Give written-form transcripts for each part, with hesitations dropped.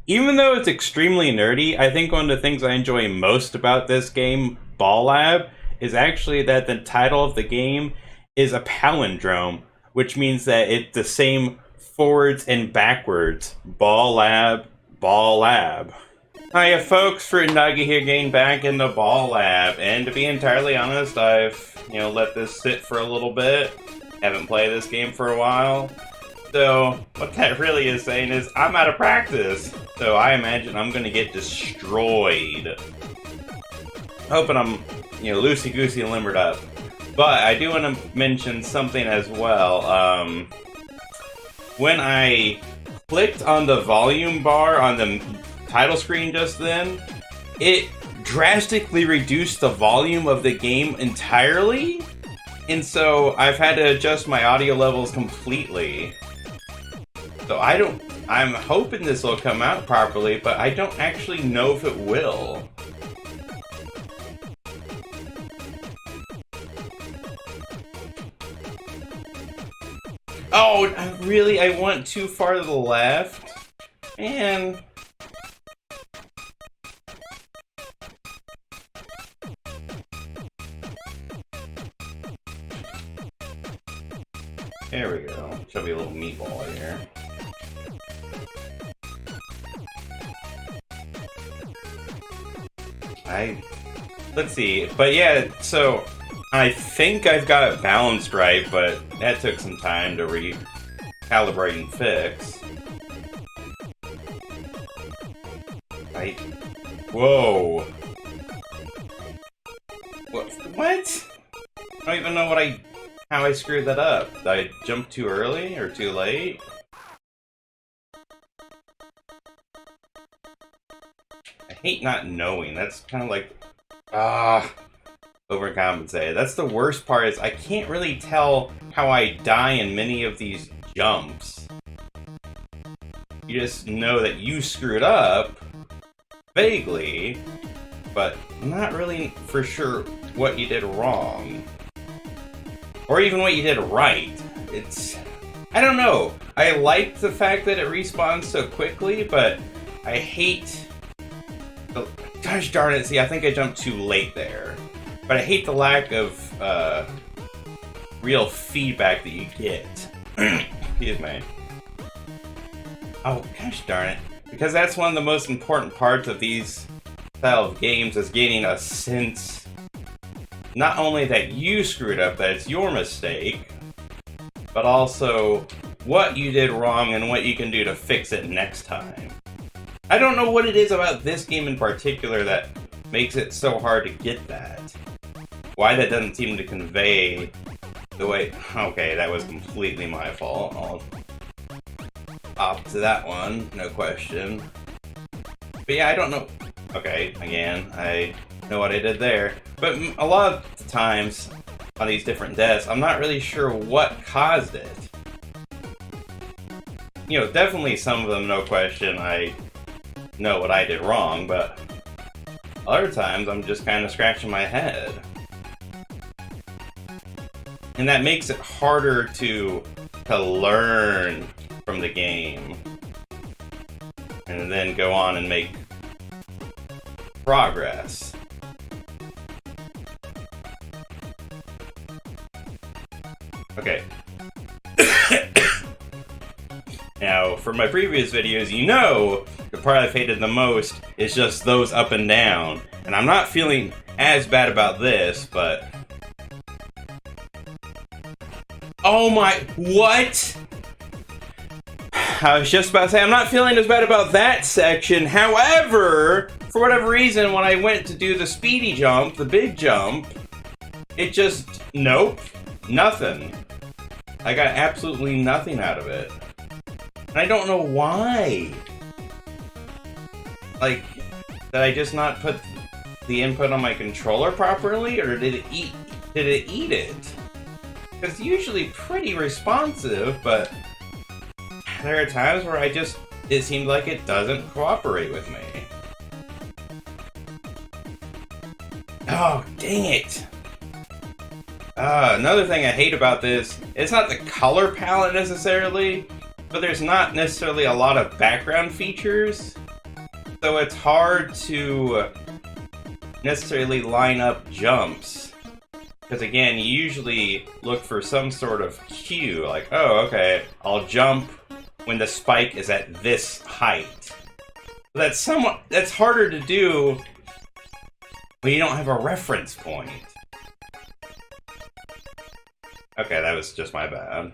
Even though it's extremely nerdy, I think one of the things I enjoy most about this game, laB, is actually that the title of the game is a palindrome, which means that it's the same forwards and backwards. laB. Hiya folks, Nugget here, getting back into laB, and to be entirely honest, I've, let this sit for a little bit. Haven't played this game for a while. So, what that really is saying is, I'm out of practice. So I imagine I'm gonna get destroyed. Hoping I'm, loosey-goosey and limbered up. But I do want to mention something as well. When I clicked on the volume bar on the title screen just then, it drastically reduced the volume of the game entirely. And so I've had to adjust my audio levels completely. So I'm hoping this will come out properly, but I don't actually know if it will. Oh, really? I went too far to the left? Man. There we go. Should be a little meatball here. Let's see. But yeah, so I think I've got it balanced right, but that took some time to recalibrate and fix. Right? Whoa. What? I don't even know how I screwed that up. Did I jump too early or too late? I hate not knowing. That's kind of like, overcompensated. That's the worst part, is I can't really tell how I die in many of these jumps. You just know that you screwed up, vaguely, but not really for sure what you did wrong. Or even what you did right. I don't know. I like the fact that it respawns so quickly, but I hate gosh darn it, see, I think I jumped too late there. But I hate the lack of real feedback that you get. Excuse me. Oh, gosh darn it. Because that's one of the most important parts of these style of games, is getting a sense not only that you screwed up, that it's your mistake, but also what you did wrong and what you can do to fix it next time. I don't know what it is about this game in particular that makes it so hard to get that. Why that doesn't seem to convey the way... Okay, that was completely my fault. I'll opt to that one, no question. But yeah, I don't know... Okay, again, I know what I did there. But a lot of the times on these different deaths, I'm not really sure what caused it. Definitely some of them, no question, I know what I did wrong, but other times I'm just kind of scratching my head. And that makes it harder to learn from the game. And then go on and make progress. Okay. Now, for my previous videos, the part I've hated the most is just those up and down. And I'm not feeling as bad about this, but... Oh my... What? I was just about to say, I'm not feeling as bad about that section. However, for whatever reason, when I went to do the speedy jump, the big jump, it just... Nope. Nothing. I got absolutely nothing out of it. And I don't know why. Like, did I just not put the input on my controller properly, or did it eat it? It's usually pretty responsive, but there are times where it seemed like it doesn't cooperate with me. Oh, dang it. Another thing I hate about this, it's not the color palette necessarily, but there's not necessarily a lot of background features. So it's hard to necessarily line up jumps. Because again, you usually look for some sort of cue, like, oh, okay, I'll jump when the spike is at this height. But that's harder to do when you don't have a reference point. Okay, that was just my bad.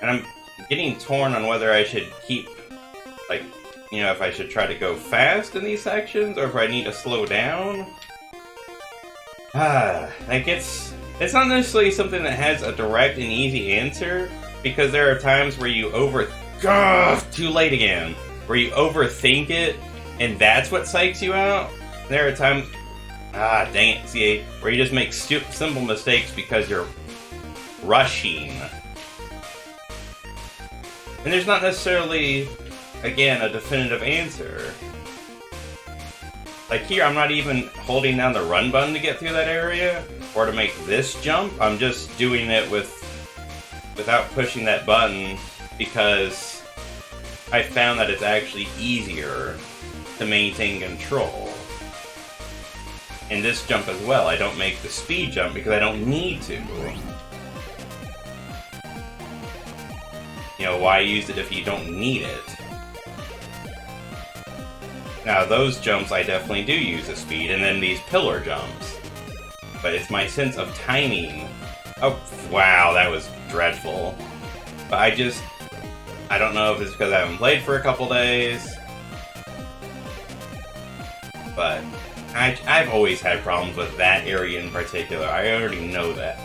And I'm getting torn on whether I should keep, like, you know, if I should try to go fast in these sections, or if I need to slow down. It's not necessarily something that has a direct and easy answer, because there are times where you too late again, where you overthink it, and that's what psychs you out. There are times, dang it, see, where you just make simple mistakes because you're rushing. And there's not necessarily, again, a definitive answer. Like here, I'm not even holding down the run button to get through that area, or to make this jump. I'm just doing it without pushing that button, because I found that it's actually easier to maintain control. In this jump as well, I don't make the speed jump because I don't need to. You know, why use it if you don't need it? Now, those jumps I definitely do use a speed, and then these pillar jumps. But it's my sense of timing. Oh, wow, that was dreadful. But I don't know if it's because I haven't played for a couple days. But I've always had problems with that area in particular. I already know that.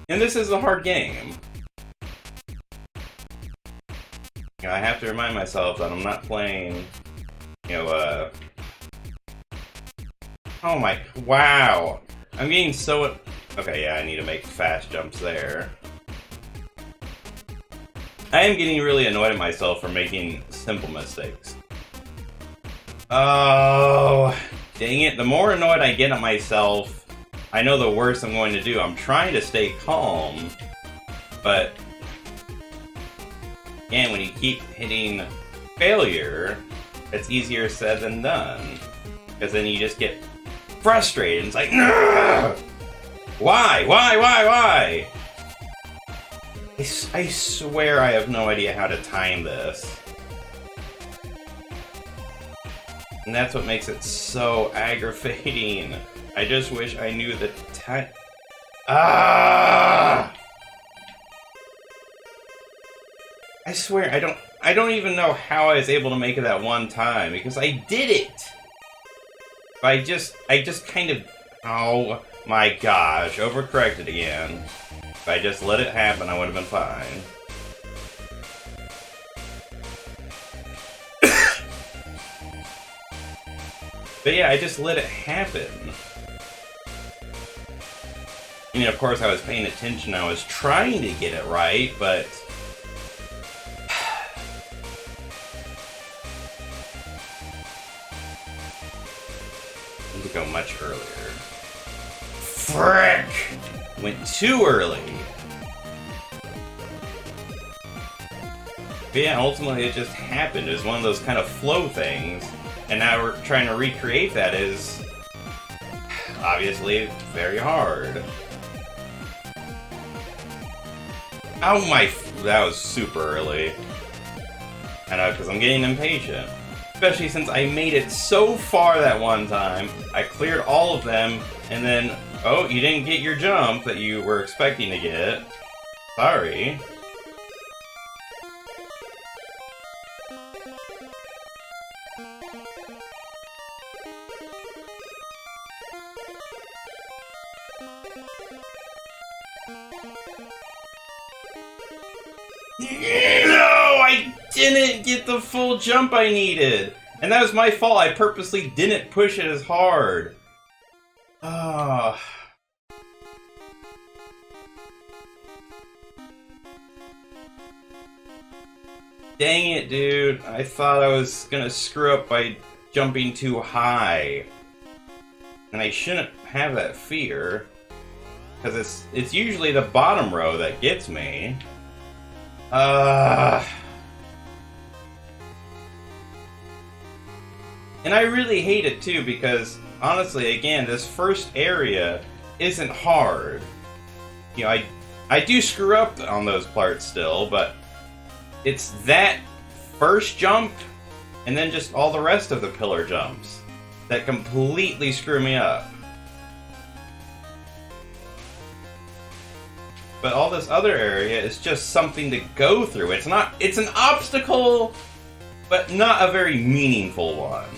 And this is a hard game. You know, I have to remind myself that I'm not playing, you know, oh my, wow. I'm getting so, okay, yeah, I need to make fast jumps there. I am getting really annoyed at myself for making simple mistakes. Oh, dang it. The more annoyed I get at myself, I know the worst I'm going to do. I'm trying to stay calm, but again, when you keep hitting failure, it's easier said than done. Because then you just get frustrated. It's like, nah! Why? I swear I have no idea how to time this. And that's what makes it so aggravating. I just wish I knew the time. I swear, I don't even know how I was able to make it that one time, because I did it! I just kind of, oh my gosh, overcorrected again. If I just let it happen, I would have been fine. But yeah, I just let it happen. I mean, of course, I was paying attention, I was trying to get it right, but I need to go much earlier. Frick! Went too early. But yeah, ultimately it just happened. It was one of those kind of flow things. And now we're trying to recreate that is obviously very hard. Oh my, that was super early. I know, because I'm getting impatient. Especially since I made it so far that one time, I cleared all of them, and then, oh, you didn't get your jump that you were expecting to get. Sorry. No, I didn't get the full jump I needed. And that was my fault. I purposely didn't push it as hard. Ah. Dang it, dude. I thought I was gonna screw up by jumping too high. And I shouldn't have that fear. Because it's usually the bottom row that gets me. And I really hate it too, because honestly, again, this first area isn't hard. You know, I do screw up on those parts still, but it's that first jump and then just all the rest of the pillar jumps that completely screw me up. But all this other area is just something to go through. It's an obstacle, but not a very meaningful one.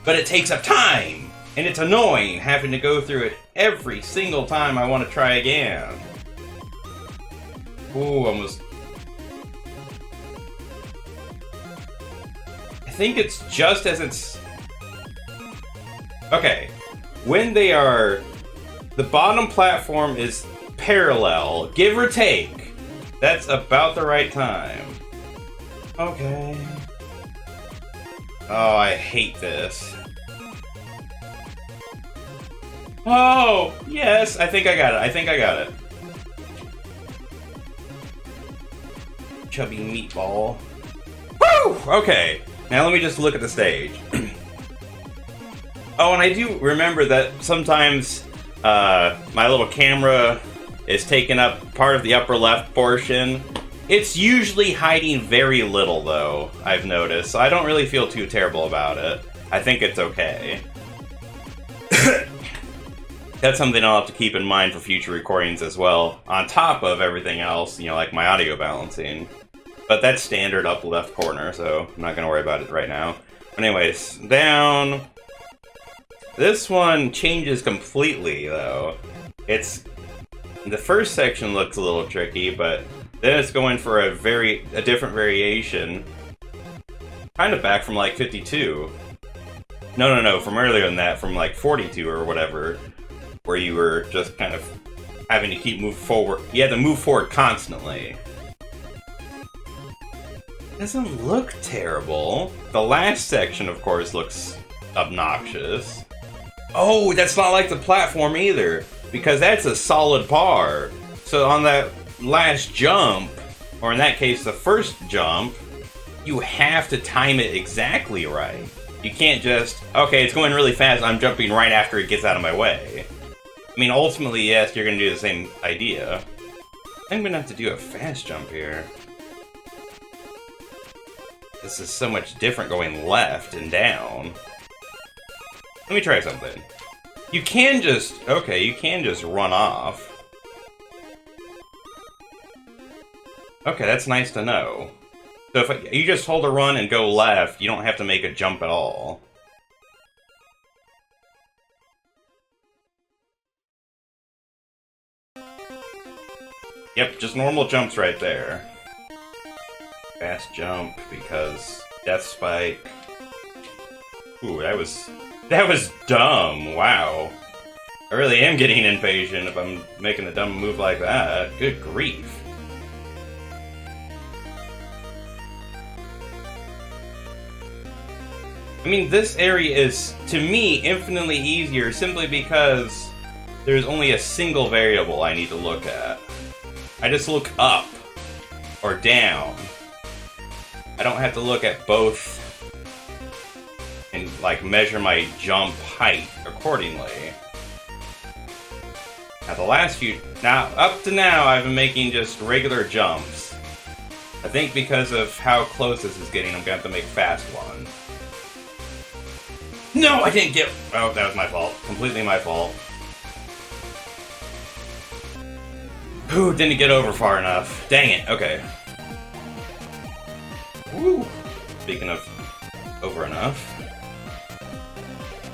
But it takes up time, and it's annoying having to go through it every single time I want to try again. Ooh, almost. I think it's just as it's... Okay, when they are... The bottom platform is parallel, give or take. That's about the right time. Okay. Oh, I hate this. Oh, yes, I think I got it. Chubby meatball. Woo! Okay, now let me just look at the stage. Oh, and I do remember that sometimes my little camera is taking up part of the upper left portion. It's usually hiding very little, though, I've noticed, so I don't really feel too terrible about it. I think it's okay. That's something I'll have to keep in mind for future recordings as well, on top of everything else, you know, like my audio balancing. But that's standard up left corner, so I'm not going to worry about it right now. But anyways, down. This one changes completely, though. The first section looks a little tricky, but then it's going for a different variation. Kind of back from like 52. No, from earlier than that, from like 42 or whatever, where you were just kind of having to keep moving forward. You had to move forward constantly. Doesn't look terrible. The last section, of course, looks obnoxious. Oh, that's not like the platform either, because that's a solid par. So on that last jump, or in that case, the first jump, you have to time it exactly right. You can't just, okay, it's going really fast, I'm jumping right after it gets out of my way. I mean, ultimately, yes, you're going to do the same idea. I think I'm going to have to do a fast jump here. This is so much different going left and down. Let me try something. You can just run off. Okay, that's nice to know. So if you just hold a run and go left, you don't have to make a jump at all. Yep, just normal jumps right there. Fast jump, because death spike. Ooh, that was dumb, wow. I really am getting impatient if I'm making a dumb move like that. Good grief. I mean, this area is, to me, infinitely easier simply because there's only a single variable I need to look at. I just look up or down. I don't have to look at both and, like, measure my jump height accordingly. Now, up to now, I've been making just regular jumps. I think because of how close this is getting, I'm gonna have to make fast ones. No, I didn't get... Oh, that was my fault. Completely my fault. Ooh, didn't get over far enough. Dang it, okay. Woo! Speaking of over enough.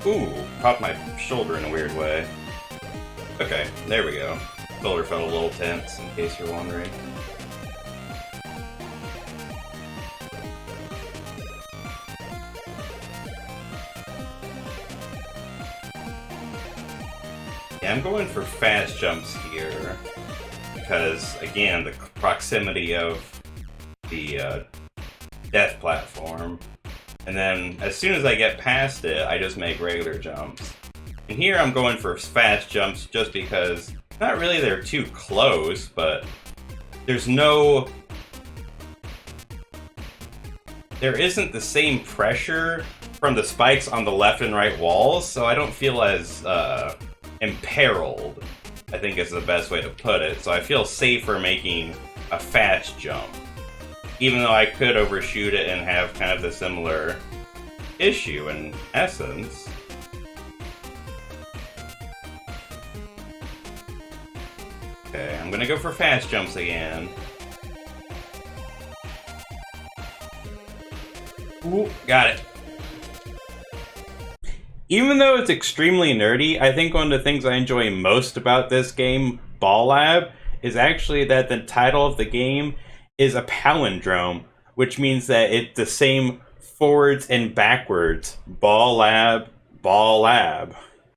Ooh, popped my shoulder in a weird way. Okay, there we go. Shoulder felt a little tense, in case you're wondering. Yeah, I'm going for fast jumps here, because, again, the proximity of the death platform. And then, as soon as I get past it, I just make regular jumps. And here I'm going for fast jumps just because, not really they're too close, but there isn't the same pressure from the spikes on the left and right walls, so I don't feel as imperiled, I think is the best way to put it. So I feel safer making a fast jump, even though I could overshoot it and have kind of the similar issue in essence. Okay, I'm gonna go for fast jumps again. Ooh, got it. Even though it's extremely nerdy, I think one of the things I enjoy most about this game, laB, is actually that the title of the game is a palindrome, which means that it's the same forwards and backwards. laB, laB.